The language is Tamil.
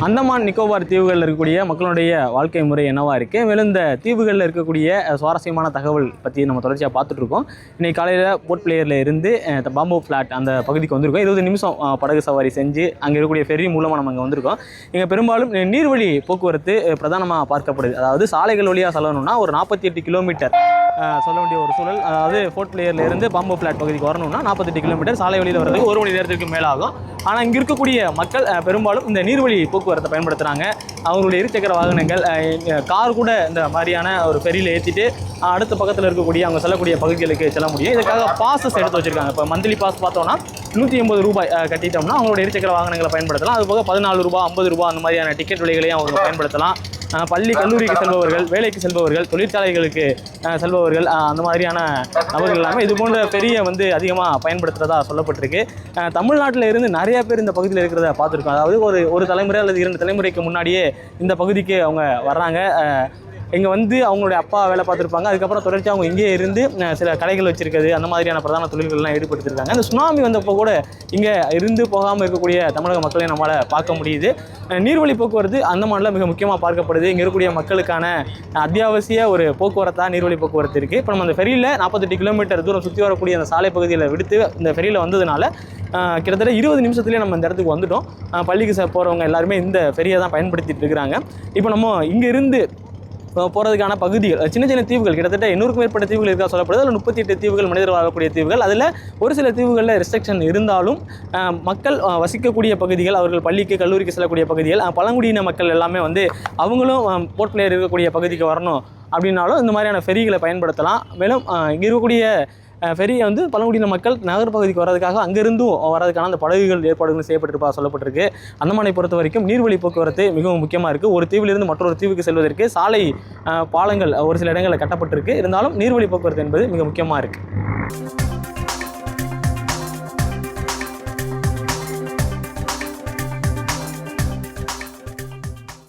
அந்தமான் நிக்கோபார் தீவுகளில் இருக்கக்கூடிய மக்களுடைய வாழ்க்கை முறை என்னவா இருக்குது, மேலும் இந்த தீவுகளில் இருக்கக்கூடிய சுவாரஸ்யமான தகவல் பற்றி நம்ம தொடர்ச்சியாக பார்த்துட்ருக்கோம். இன்றைக்கி காலையில் போர்ட் பிளேயரில் இருந்து பாம்போ ஃப்ளாட் அந்த பகுதிக்கு வந்திருக்கோம். 20 நிமிஷம் படகு சவாரி செஞ்சு அங்கே இருக்கக்கூடிய ஃபெரி மூலமாக நம்ம அங்கே வந்திருக்கோம். இங்கே பெரும்பாலும் நீர்வழி போக்குவரத்து பிரதானமாக பார்க்கப்படுது. அதாவது சாலைகள் வழியாக செல்லணும்னா ஒரு 48 கிலோமீட்டர் சொல்ல வேண்டிய ஒரு சூழல். அதாவது போர்ட் பிளேயரில் இருந்து பாம்போ ஃப்ளாட் பகுதிக்கு வரணும்னா 48 கிலோமீட்டர் சாலை வழியில் வர்றதுக்கு 1 மணி நேரத்துக்கு மேலாகும். ஆனால் இங்கே இருக்கக்கூடிய மக்கள் பெரும்பாலும் இந்த நீர்வழி போக்குவரத்தை பயன்படுத்துகிறாங்க. அவங்களுடைய இருசக்கர வாகனங்கள், கார் கூட இந்த மாதிரியான ஒரு ஃபெரியில் ஏற்றிட்டு அடுத்த பக்கத்தில் இருக்கக்கூடிய அவங்க செல்லக்கூடிய பகுதிகளுக்கு செல்ல முடியும். இதுக்காக பாஸஸ் எடுத்து வச்சுருக்காங்க. இப்போ மந்த்லி பாஸ் பார்த்தோன்னா 180 ரூபாய் கட்டிட்டோம்னா அவங்களோட இருசக்கர வாகனங்களை பயன்படுத்தலாம். அது போக 14 ரூபா 50 ரூபா அந்த மாதிரியான டிக்கெட் விலைகளையும் அவங்க பயன்படுத்தலாம். பள்ளி கல்லூரிக்கு செல்பவர்கள், வேலைக்கு செல்பவர்கள், தொழிற்சாலைகளுக்கு செல்பவர்கள், அந்த மாதிரியான நபர்கள் எல்லாமே இது போன்ற ஃபெரியை அதிகமாக பயன்படுத்துகிறதா சொல்லப்பட்டிருக்கு. தமிழ்நாட்டில் இருந்து நிறைய பேர் இந்த பகுதியில் இருக்கிறத பார்த்துருக்கோம். அதாவது ஒரு தலைமுறை அல்லது 2 தலைமுறைக்கு முன்னாடியே இந்த பகுதிக்கு அவங்க வர்றாங்க. இங்கே அவங்களுடைய அப்பா வேலை பார்த்துருப்பாங்க. அதுக்கப்புறம் தொடர்ச்சி அவங்க இங்கே இருந்து சில கடைகள் வச்சுருக்குது, அந்த மாதிரியான பிரதான தொழில்கள்லாம் ஈடுபடுத்திருக்காங்க. இந்த சுனாமி வந்தப்போ கூட இங்கே இருந்து போகாமல் இருக்கக்கூடிய தமிழக மக்களையும் நம்மளால் பார்க்க முடியுது. நீர்வழி போக்குவரத்து அந்தமானில் மிக முக்கியமாக பார்க்கப்படுது. இங்கே இருக்கக்கூடிய மக்களுக்கான அத்தியாவசிய ஒரு போக்குவரத்தாக நீர்வழி போக்குவரத்து இருக்குது. இப்போ நம்ம அந்த ஃபெரியில் 48 கிலோமீட்டர் தூரம் சுற்றி வரக்கூடிய அந்த சாலை பகுதியில் விடுத்து இந்த ஃபெரியில் வந்ததுனால கிட்டத்தட்ட 20 நிமிஷத்துலேயே நம்ம இந்த இடத்துக்கு வந்துட்டோம். பள்ளிக்கு போகிறவங்க எல்லாருமே இந்த ஃபெரியை தான் பயன்படுத்திட்டு இருக்கிறாங்க. இப்போ நம்ம இங்கே இருந்து போகிறதுக்கான பகுதிகள் சின்ன சின்ன தீவுகள், கிட்டத்தட்ட 800க்கும் மேற்பட்ட தீவுகள் இருக்கா சொல்லப்படுது. அதில் 38 தீவுகள் மனிதர் வாழக்கூடிய தீவுகள். அதில் ஒரு சில தீவுகளில் ரெஸ்ட்ரிக்ஷன் இருந்தாலும் மக்கள் வசிக்கக்கூடிய பகுதிகள், அவர்கள் பள்ளிக்கு கல்லூரிக்கு செல்லக்கூடிய பகுதிகள், பழங்குடியின மக்கள் எல்லாமே அவங்களும் போர்ட் பிளேயர் இருக்கக்கூடிய பகுதிக்கு வரணும் அப்படின்னாலும் இந்த மாதிரியான ஃபெரிகளை பயன்படுத்தலாம். மேலும் இங்கே இருக்கக்கூடிய ஃபெரியை பழங்குடியின மக்கள் நகர் பகுதிக்கு வர்றதுக்காக அங்கேருந்தும் வர்றதுக்கான அந்த படகுகள் ஏற்பாடுகள் செய்யப்பட்டிருப்பா சொல்லப்பட்டிருக்கு. அந்தமானை பொறுத்த வரைக்கும் நீர்வழி போக்குவரத்து மிகவும் முக்கியமாக இருக்குது. ஒரு தீவிலிருந்து மற்றொரு தீவுக்கு செல்வதற்கு சாலை பாலங்கள் ஒரு சில இடங்களில் கட்டப்பட்டிருக்கு. இருந்தாலும் நீர்வழி போக்குவரத்து என்பது மிக முக்கியமாக இருக்குது.